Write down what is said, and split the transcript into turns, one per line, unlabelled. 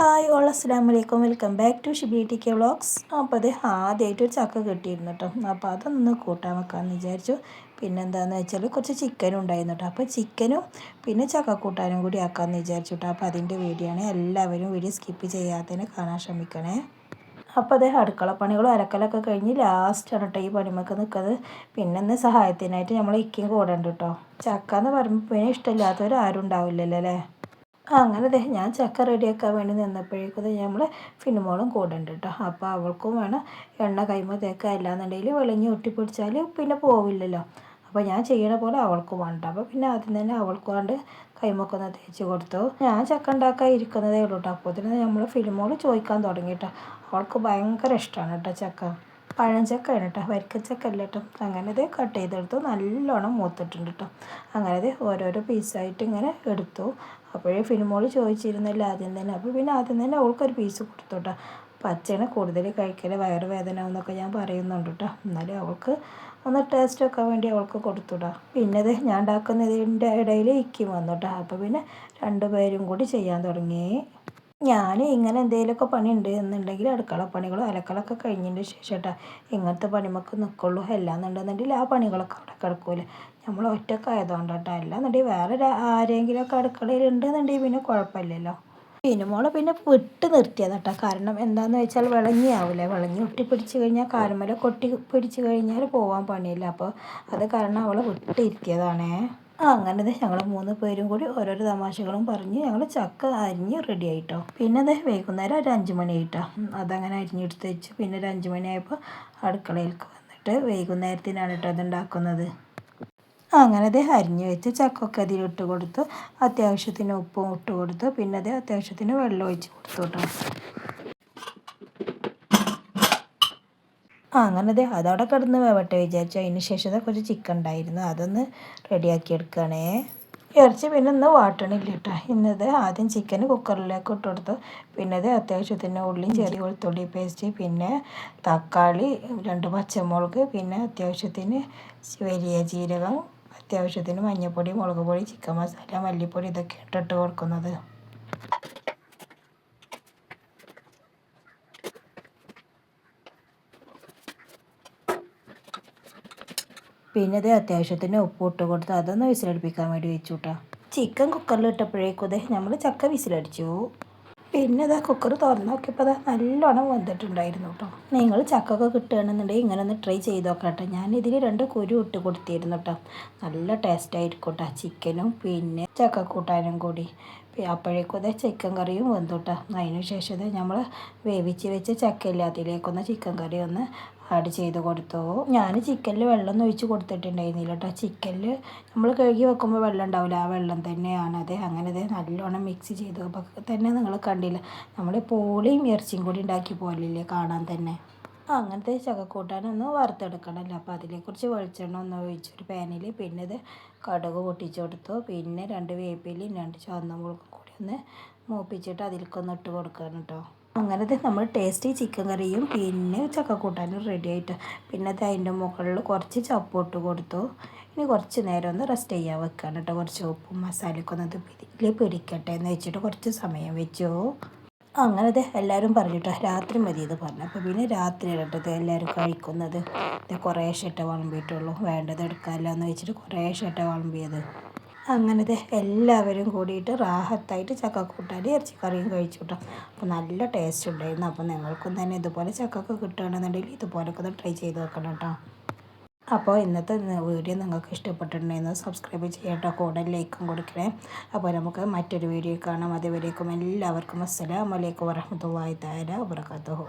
Hi all അസ്സലാമു അലൈക്കും. Welcome back to Shibi T K vlogs. അപ്പോൾ അത് ആദ്യമായിട്ട് ഒരു ചക്ക കിട്ടിയിരുന്നു കേട്ടോ. അപ്പോൾ അതൊന്ന് കൂട്ടാൻ വെക്കാമെന്ന് വിചാരിച്ചു. പിന്നെന്താണെന്ന് വെച്ചാൽ കുറച്ച് ചിക്കനും ഉണ്ടായിരുന്നു കേട്ടോ. അപ്പോൾ ചിക്കനും പിന്നെ ചക്ക കൂട്ടാനും കൂടി ആക്കാമെന്ന് വിചാരിച്ചു കേട്ടോ. അപ്പോൾ അതിൻ്റെ വീഡിയോ ആണ്. എല്ലാവരും വീഡിയോ സ്കിപ്പ് ചെയ്യാത്തതിന് കാണാൻ ശ്രമിക്കണേ. അപ്പോൾ അതേ അടുക്കളപ്പണികളും അലക്കലൊക്കെ കഴിഞ്ഞ് ലാസ്റ്റാണ് കേട്ടോ ഈ പണിമൊക്കെ നിൽക്കുന്നത്. പിന്നെ ഒന്ന് സഹായത്തിനായിട്ട് നമ്മൾ ഇക്കും കൂടെ ഉണ്ട് കേട്ടോ. ചക്ക എന്ന് പറയുമ്പോൾ പിന്നെ ഇഷ്ടമില്ലാത്തവർ ആരും ഉണ്ടാവില്ലല്ലോ അല്ലേ. അങ്ങനെ ദേ ഞാൻ ചക്ക റെഡിയാക്കാൻ വേണ്ടി നിന്നപ്പോഴേക്കും നമ്മൾ ഫിനുമോളും കൂടെ ഉണ്ട് കേട്ടോ. അപ്പോൾ അവൾക്കും വേണം എണ്ണ കൈമ തേക്കുക. അല്ലാന്നുണ്ടെങ്കിൽ വെളിഞ്ഞ് ഒട്ടിപ്പിടിച്ചാൽ പിന്നെ പോവില്ലല്ലോ. അപ്പോൾ ഞാൻ ചെയ്യണ പോലെ അവൾക്കും വേണ്ട. അപ്പോൾ പിന്നെ ആദ്യം തന്നെ അവൾക്ക് വേണ്ട കൈമൊക്കെ ഒന്ന് തേച്ച് കൊടുത്തു. ഞാൻ ചക്ക ഉണ്ടാക്കാൻ ഇരിക്കുന്നതേ ഉള്ളൂ കേട്ടോ. അപ്പോൾ തന്നെ നമ്മൾ ഫിനുമോൾ ചോദിക്കാൻ തുടങ്ങി കേട്ടോ. അവൾക്ക് ഭയങ്കര ഇഷ്ടമാണ് കേട്ടോ ചക്ക. പഴഞ്ചക്കയാണ് കേട്ടോ, വരിക്കച്ചക്ക അല്ല കേട്ടോ. അങ്ങനെ ഇത് കട്ട് ചെയ്തെടുത്തു. നല്ലോണം മൂത്തിട്ടുണ്ട് കേട്ടോ. അങ്ങനെ ഇത് ഓരോരോ പീസായിട്ട് ഇങ്ങനെ എടുത്തു. അപ്പോഴേ ഫിനുമോൾ ചോദിച്ചിരുന്നില്ല ആദ്യം തന്നെ. അപ്പോൾ പിന്നെ ആദ്യം തന്നെ അവൾക്കൊരു പീസ് കൊടുത്തു കേട്ടോ. പച്ചയാണ് കൂടുതൽ കഴിക്കൽ വയറ് വേദന എന്നൊക്കെ ഞാൻ പറയുന്നുണ്ട് കേട്ടോ. എന്നാലും അവൾക്ക് ഒന്ന് ടേസ്റ്റ് വെക്കാൻ വേണ്ടി അവൾക്ക് കൊടുത്തുവിടാ. പിന്നെ ഇത് ഞാൻ ഉണ്ടാക്കുന്നതിൻ്റെ ഇടയിൽ ഇക്കും വന്നു കേട്ടോ. അപ്പോൾ പിന്നെ രണ്ടുപേരും കൂടി ചെയ്യാൻ തുടങ്ങി. ഞാൻ ഇങ്ങനെ എന്തെങ്കിലുമൊക്കെ പണി ഉണ്ട് എന്നുണ്ടെങ്കിൽ അടുക്കള പണികളോ അലക്കളൊക്കെ കഴിഞ്ഞതിന് ശേഷം കേട്ടോ ഇങ്ങനത്തെ പണിമൊക്കെ നിൽക്കുള്ളൂ. എല്ലാന്നുണ്ടെന്നുണ്ടെങ്കിൽ ആ പണികളൊക്കെ അവിടെ കിടക്കൂലേ. നമ്മൾ ഒറ്റക്കായതുകൊണ്ട് കേട്ടോ. അല്ലാന്നുണ്ടെങ്കിൽ വേറെ ആരെങ്കിലുമൊക്കെ അടുക്കളയിൽ ഉണ്ടെന്നുണ്ടെങ്കിൽ പിന്നെ കുഴപ്പമില്ലല്ലോ. ഫിനുമോളെ പിന്നെ വിട്ട് നിർത്തിയത് കേട്ടോ. കാരണം എന്താണെന്ന് വെച്ചാൽ വിളങ്ങിയാവില്ലേ. വിളങ്ങി ഒട്ടിപ്പിടിച്ച് കഴിഞ്ഞാൽ കാലുമേലെ കൊട്ടി പിടിച്ച് കഴിഞ്ഞാൽ പോകാൻ പണിയില്ല. അപ്പോൾ അത് കാരണം അവളെ വിട്ടിരുത്തിയതാണേ. അങ്ങനെ ഞങ്ങൾ 3 പേരും കൂടി ഓരോരോ തമാശകളും പറഞ്ഞ് ഞങ്ങൾ ചക്ക അരിഞ്ഞ് റെഡി ആയിട്ടോ. പിന്നെ വൈകുന്നേരം ഒരു 5 മണി ആയിട്ടോ. അതങ്ങനെ അരിഞ്ഞെടുത്ത് വെച്ചു. പിന്നെ ഒരു 5 മണിയായപ്പോൾ അടുക്കളയിലേക്ക് വന്നിട്ട് വൈകുന്നേരത്തിനാണ് കേട്ടോ അതുണ്ടാക്കുന്നത്. അങ്ങനെ അരിഞ്ഞ് വെച്ച് ചക്കൊക്കെ അതിലിട്ട് കൊടുത്തു. അത്യാവശ്യത്തിന് ഉപ്പും ഇട്ട് കൊടുത്തു. പിന്നെ അത്യാവശ്യത്തിന് വെള്ളം ഒഴിച്ച് കൊടുത്തു കേട്ടോ. അങ്ങനെ അതവിടെ കിടന്ന് വേവട്ടെ വിചാരിച്ചു. അതിന് ശേഷം കുറച്ച് ചിക്കൻ ഉണ്ടായിരുന്നു, അതൊന്ന് റെഡിയാക്കി എടുക്കുകയാണേ. ഇറച്ചി പിന്നെ ഇന്ന് വാട്ടണില്ല കേട്ടോ. ഇന്നത് ആദ്യം ചിക്കൻ കുക്കറിലേക്ക് ഇട്ട് കൊടുത്തു. പിന്നെ അത്യാവശ്യത്തിന് ഉള്ളിയും ചെറിയ വെളുത്തുള്ളി പേസ്റ്റ്, പിന്നെ തക്കാളി, 2 പച്ചമുളക്, പിന്നെ അത്യാവശ്യത്തിന് വലിയ ജീരകം, അത്യാവശ്യത്തിന് മഞ്ഞൾപ്പൊടി, മുളക് പൊടി, ചിക്കൻ മസാല, മല്ലിപ്പൊടി ഇതൊക്കെ ഇട്ടിട്ട് കൊടുക്കുന്നത്. പിന്നെ അത്യാവശ്യത്തിന് ഉപ്പ് ഇട്ട് കൊടുത്ത് അതൊന്ന് വിസിലടുപ്പിക്കാൻ വേണ്ടി വെച്ചു കേട്ടോ. ചിക്കൻ കുക്കറിൽ ഇട്ടപ്പോഴേക്കും നമ്മൾ ചക്ക വിസിലടിച്ചു. പിന്നെ കുക്കർ തുറന്ന് നോക്കിയപ്പോൾ നല്ലോണം വെന്തിട്ടുണ്ടായിരുന്നു കേട്ടോ. നിങ്ങൾ ചക്കൊക്കെ കിട്ടുകയാണെന്നുണ്ടെങ്കിൽ ഇങ്ങനെ ഒന്ന് ട്രൈ ചെയ്ത് നോക്കട്ടെ. ഞാനിതിൽ 2 കുരു ഇട്ട് കൊടുത്തിരുന്നു കേട്ടോ. നല്ല ടേസ്റ്റ് ആയിരിക്കും കേട്ടോ ചിക്കനും പിന്നെ ചക്കക്കൂട്ടാനും കൂടി. അപ്പോഴേക്കും ചിക്കൻ കറിയും വെന്തു കേട്ടോ. അതിന് ശേഷം നമ്മൾ വേവിച്ച് വെച്ച ചക്കയില്ല അതിലേക്കൊന്ന് ചിക്കൻ കറി ഒന്ന് ആഡ് ചെയ്ത് കൊടുത്തു. ഞാൻ ചിക്കനിൽ വെള്ളം ഒഴിച്ച് കൊടുത്തിട്ടുണ്ടായിരുന്നില്ല കേട്ടോ. ചിക്കനിൽ നമ്മൾ കഴുകി വെക്കുമ്പോൾ വെള്ളം ഉണ്ടാവില്ല, ആ വെള്ളം തന്നെയാണത്. അങ്ങനെ നല്ലോണം മിക്സ് ചെയ്തപ്പോൾ തന്നെ നിങ്ങൾ കണ്ടില്ല, നമ്മൾ പോളിയും ഇറച്ചിയും കൂടി ഉണ്ടാക്കി പോലില്ലേ കാണാൻ തന്നെ. അങ്ങനത്തെ ചക്കക്കൂട്ടാനൊന്ന് വറുത്തെടുക്കണമല്ലോ. അപ്പോൾ അതിനെക്കുറിച്ച് വെളിച്ചെണ്ണ ഒന്ന് ഒഴിച്ചൊരു പാനിൽ. പിന്നെ കടുക് പൊട്ടിച്ച് കൊടുത്തു. പിന്നെ 2 വേപ്പിലയും 2 ചുവന്ന മുളകും കൂടി ഒന്ന് മൂപ്പിച്ചിട്ട് അതിലേക്കൊന്ന് ഇട്ട് കൊടുക്കണം കേട്ടോ. അങ്ങനെ നമ്മൾ ടേസ്റ്റി ചിക്കൻ കറിയും പിന്നെ ചക്കക്കൂട്ടാനും റെഡി ആയിട്ട്. പിന്നെ അതിൻ്റെ മുകളിൽ കുറച്ച് ചപ്പ് ഇട്ട് കൊടുത്തു. ഇനി കുറച്ച് നേരം ഒന്ന് റെസ്റ്റ് ചെയ്യാൻ വെക്കണം കേട്ടോ. കുറച്ച് ഉപ്പും മസാലയൊക്കെ ഒന്ന് ഇതിൽ പിടിക്കട്ടെ എന്ന് വെച്ചിട്ട് കുറച്ച് സമയം വെച്ചു. അങ്ങനെ എല്ലാവരും പറഞ്ഞിട്ടോ രാത്രി മതി ഇത് പറഞ്ഞു. അപ്പോൾ പിന്നെ രാത്രിയാണ് കേട്ടോ എല്ലാവരും കഴിക്കുന്നത്. കുറേശ്ശെ വിളമ്പിയിട്ടുള്ളൂ, വേണ്ടത് എടുക്കാമല്ലോ എന്ന് വെച്ചിട്ട് കുറേശ്ശെ വിളമ്പിയത്. അങ്ങനെ എല്ലാവരും കൂടിയിട്ട് റാഹത്തായിട്ട് ചക്കക്കൂട്ടാനും ഇറച്ചിക്കറിയും കഴിച്ചു കേട്ടോ. അപ്പോൾ നല്ല ടേസ്റ്റ് ഉണ്ടായിരുന്നു. അപ്പോൾ നിങ്ങൾക്കും തന്നെ ഇതുപോലെ ചക്കൊക്കെ കിട്ടുകയാണെന്നുണ്ടെങ്കിൽ ഇതുപോലൊക്കെ ഒന്ന് ട്രൈ ചെയ്ത് നോക്കണം കേട്ടോ. അപ്പോൾ ഇന്നത്തെ വീഡിയോ നിങ്ങൾക്ക് ഇഷ്ടപ്പെട്ടിട്ടുണ്ടെങ്കിൽ സബ്സ്ക്രൈബ് ചെയ്യട്ടോ, കൂടെ ലൈക്കും കൊടുക്കണേ. അപ്പോൾ നമുക്ക് മറ്റൊരു വീഡിയോ കാണാം. അതുവരേക്കും എല്ലാവർക്കും അസ്സലാമു അലൈക്കും വറഹ്മത്തുള്ളാഹി തആല വബറകാതുഹു.